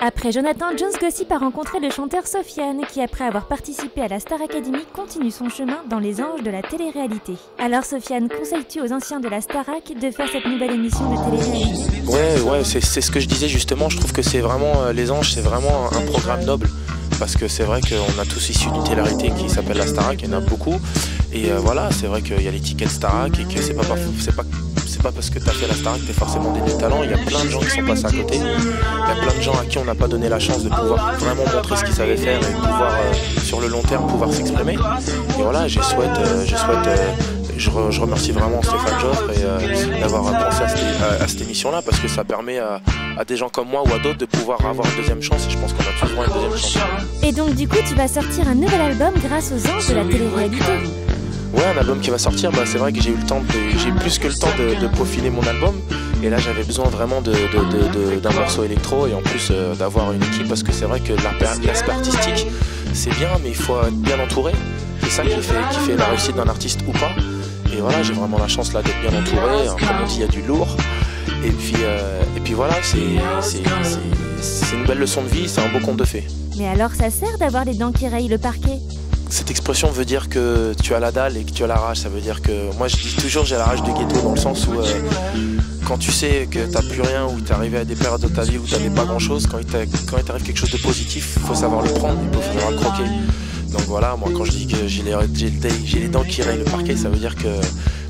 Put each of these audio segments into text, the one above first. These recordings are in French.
Après Jonathan, Jones Gossip a rencontré le chanteur Sofiane qui, après avoir participé à la Star Academy, continue son chemin dans les anges de la télé-réalité. Alors Sofiane, conseilles-tu aux anciens de la Starac de faire cette nouvelle émission de télé-réalité? Ouais, c'est ce que je disais justement, je trouve que c'est vraiment, les anges, c'est vraiment un programme noble. Parce que c'est vrai qu'on a tous issu d'une télé-réalité qui s'appelle la Starac, il y en a beaucoup. Et voilà, c'est vrai qu'il y a l'étiquette Starac et que c'est pas parce que tu as fait la Starac que tu es forcément des talents. Il y a plein de gens qui sont passés à côté. Il y a plein de gens à qui on n'a pas donné la chance de pouvoir vraiment montrer ce qu'ils savaient faire et pouvoir, sur le long terme, pouvoir s'exprimer. Et voilà, je remercie vraiment Stéphane Joffre d'avoir pensé à cette émission-là parce que ça permet à des gens comme moi ou à d'autres de pouvoir avoir une deuxième chance et je pense qu'on a tous droit à une deuxième chance. Et donc du coup tu vas sortir un nouvel album grâce aux anges de la télé-réalité? Ouais, un album qui va sortir, c'est vrai que j'ai plus que le temps de peaufiner mon album et là j'avais besoin vraiment d'un morceau électro et en plus d'avoir une équipe parce que c'est vrai que l'aspect artistique c'est bien mais il faut être bien entouré, c'est ça qui fait la réussite d'un artiste ou pas. Et voilà, j'ai vraiment la chance là d'être bien entouré, comme on dit il y a du lourd et puis voilà, c'est une belle leçon de vie, c'est un beau conte de fées. Mais alors ça sert d'avoir les dents qui rayent le parquet? Cette expression veut dire que tu as la dalle et que tu as la rage, ça veut dire que moi je dis toujours j'ai la rage de ghetto dans le sens où quand tu sais que t'as plus rien ou t'es arrivé à des périodes de ta vie où t'avais pas grand chose, quand il t'arrive quelque chose de positif, il faut savoir le prendre, il faut savoir le croquer. Donc voilà, moi quand je dis que j'ai les dents qui rayent le parquet, ça veut dire que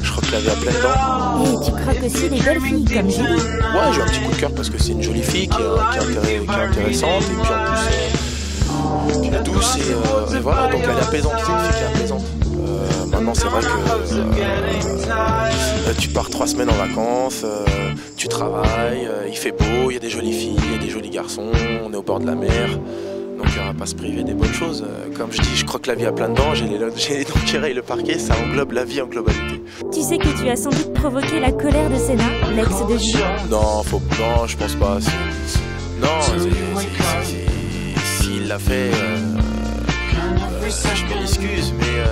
je croque la vie à pleines dents. Et tu croques aussi les belles filles comme Julie? Ouais, j'ai un petit coup de cœur parce que c'est une jolie fille qui est intéressante et puis en plus qui est douce et voilà, donc elle est apaisante, c'est une fille qui est apaisante. Maintenant c'est vrai que tu pars 3 semaines en vacances, tu travailles, il fait beau, il y a des jolies filles, il y a des jolis garçons, on est au bord de la mer. Donc on va pas se priver des bonnes choses. Comme je dis, je croque la vie à plein de dents, j'ai les dents qui rayent le parquet, ça englobe la vie en globalité. Tu sais que tu as sans doute provoqué la colère de Senna, l'ex de Julie? Non, je pense pas. S'il l'a fait, je m'excuse, mais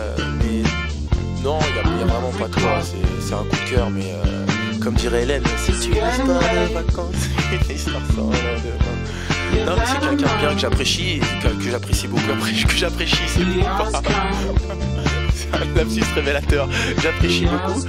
non, il n'y a vraiment pas de quoi. C'est un coup de cœur, mais comme dirait Hélène, c'est une histoire de vacances, une histoire sans lendemain. Non mais c'est quelqu'un de bien que j'apprécie, que j'apprécie beaucoup, que j'apprécie, c'est un lapsus révélateur, j'apprécie beaucoup.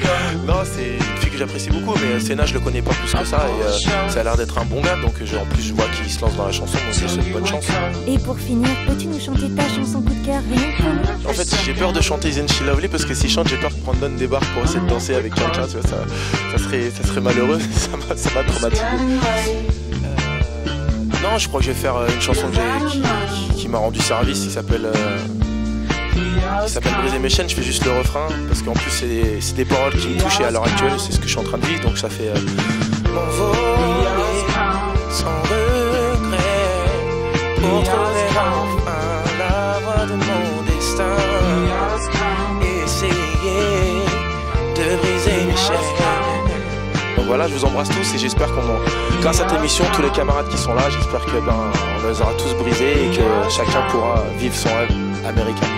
Non, c'est une fille que j'apprécie beaucoup, mais Senna je le connais pas plus que ça et ça a l'air d'être un bon gars, donc en plus je vois qu'il se lance dans la chanson, donc c'est une bonne chance. Et pour finir, peux-tu nous chanter ta chanson coup de cœur, rien que pour nous? En fait j'ai peur de chanter Isn't She Lovely parce que si je chante j'ai peur de prendre donne des barres pour essayer de danser avec quelqu'un, tu vois, ça serait malheureux, ça m'a traumatisé. Non, je crois que je vais faire une chanson qui m'a rendu service, qui s'appelle Briser mes chaînes. Je fais juste le refrain parce qu'en plus c'est des paroles qui me touchent et à l'heure actuelle c'est ce que je suis en train de vivre, donc ça fait m'envoler sans regret pour trouver enfin la voie de mon destin et essayer de briser mes chaînes. Donc voilà, je vous embrasse tous et j'espère grâce à cette émission, tous les camarades qui sont là, j'espère qu'on les aura tous brisés et que chacun pourra vivre son rêve américain.